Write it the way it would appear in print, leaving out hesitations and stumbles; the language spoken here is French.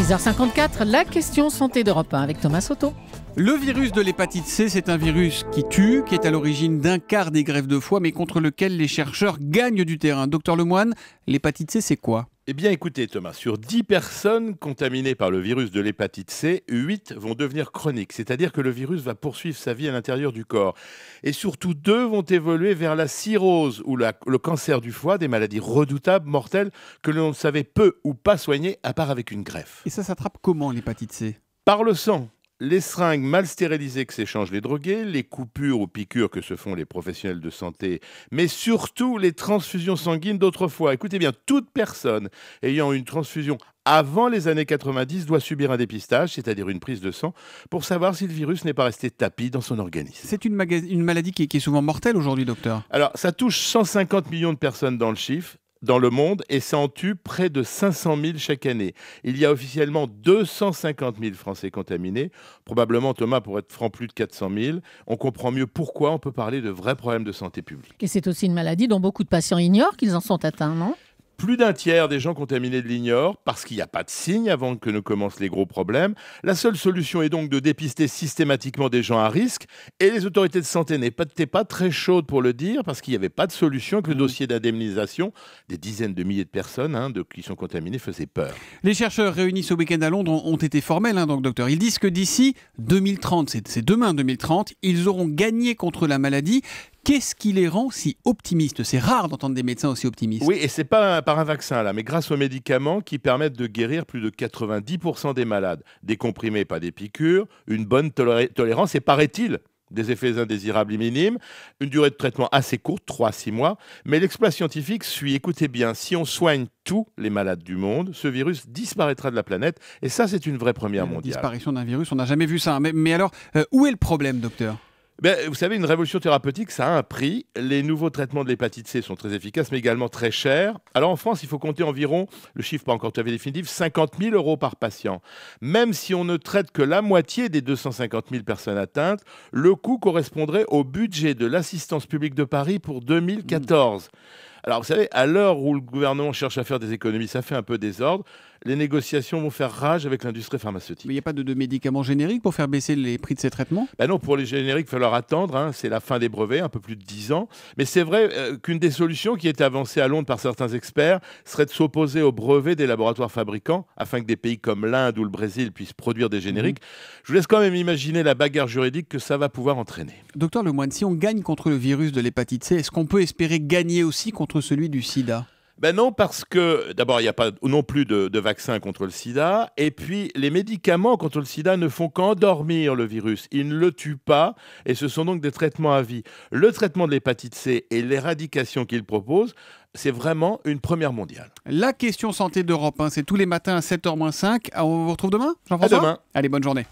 6h54, la question santé d'Europe 1 avec Thomas Soto. Le virus de l'hépatite C, c'est un virus qui tue, qui est à l'origine d'un quart des greffes de foie, mais contre lequel les chercheurs gagnent du terrain. Docteur Lemoine, l'hépatite C, c'est quoi ? Eh bien écoutez Thomas, sur 10 personnes contaminées par le virus de l'hépatite C, 8 vont devenir chroniques, c'est-à-dire que le virus va poursuivre sa vie à l'intérieur du corps. Et surtout 2 vont évoluer vers la cirrhose ou le cancer du foie, des maladies redoutables, mortelles, que l'on ne savait peu ou pas soigner à part avec une greffe. Et ça s'attrape comment l'hépatite C ? Par le sang. Les seringues mal stérilisées que s'échangent les drogués, les coupures ou piqûres que se font les professionnels de santé, mais surtout les transfusions sanguines d'autrefois. Écoutez bien, toute personne ayant une transfusion avant les années 90 doit subir un dépistage, c'est-à-dire une prise de sang, pour savoir si le virus n'est pas resté tapi dans son organisme. C'est une maladie qui est souvent mortelle aujourd'hui, docteur. Alors, ça touche 150 millions de personnes dans le monde, et ça en tue près de 500 000 chaque année. Il y a officiellement 250 000 Français contaminés, probablement, Thomas, pour être franc, plus de 400 000. On comprend mieux pourquoi on peut parler de vrais problèmes de santé publique. Et c'est aussi une maladie dont beaucoup de patients ignorent qu'ils en sont atteints, non ? Plus d'un tiers des gens contaminés de l'ignorent parce qu'il n'y a pas de signe avant que ne commencent les gros problèmes. La seule solution est donc de dépister systématiquement des gens à risque. Et les autorités de santé n'étaient pas très chaudes pour le dire parce qu'il n'y avait pas de solution, que le dossier d'indemnisation des dizaines de milliers de personnes qui sont contaminées faisait peur. Les chercheurs réunis ce week-end à Londres ont été formels, donc, docteur. Ils disent que d'ici 2030, c'est demain 2030, ils auront gagné contre la maladie. Qu'est-ce qui les rend si optimistes ? C'est rare d'entendre des médecins aussi optimistes. Oui, et c'est pas par un vaccin là, mais grâce aux médicaments qui permettent de guérir plus de 90% des malades. Des comprimés, pas des piqûres, une bonne tolérance et, paraît-il, des effets indésirables minimes, une durée de traitement assez courte, 3 à 6 mois. Mais l'exploit scientifique suit, écoutez bien, si on soigne tous les malades du monde, ce virus disparaîtra de la planète. Et ça, c'est une vraie première mondiale. Disparition d'un virus, on n'a jamais vu ça. Mais alors, où est le problème, docteur ? Vous savez, une révolution thérapeutique, ça a un prix. Les nouveaux traitements de l'hépatite C sont très efficaces, mais également très chers. Alors en France, il faut compter environ, le chiffre pas encore tout à fait définitif, 50 000 € par patient. Même si on ne traite que la moitié des 250 000 personnes atteintes, le coût correspondrait au budget de l'Assistance publique de Paris pour 2014. Alors vous savez, à l'heure où le gouvernement cherche à faire des économies, ça fait un peu désordre. Les négociations vont faire rage avec l'industrie pharmaceutique. Mais il n'y a pas de médicaments génériques pour faire baisser les prix de ces traitements ? Non, pour les génériques, il va falloir attendre. C'est la fin des brevets, un peu plus de 10 ans. Mais c'est vrai qu'une des solutions qui est avancée à Londres par certains experts serait de s'opposer aux brevets des laboratoires fabricants afin que des pays comme l'Inde ou le Brésil puissent produire des génériques. Je vous laisse quand même imaginer la bagarre juridique que ça va pouvoir entraîner. Docteur Lemoine, si on gagne contre le virus de l'hépatite C, est-ce qu'on peut espérer gagner aussi contre celui du sida ? Non, parce que d'abord, il n'y a pas non plus de vaccin contre le sida. Et puis, les médicaments contre le sida ne font qu'endormir le virus. Ils ne le tuent pas. Et ce sont donc des traitements à vie. Le traitement de l'hépatite C et l'éradication qu'il propose, c'est vraiment une première mondiale. La question santé d'Europe 1, c'est tous les matins à 7h-5. On vous retrouve demain, Jean-François ? À demain. Allez, bonne journée.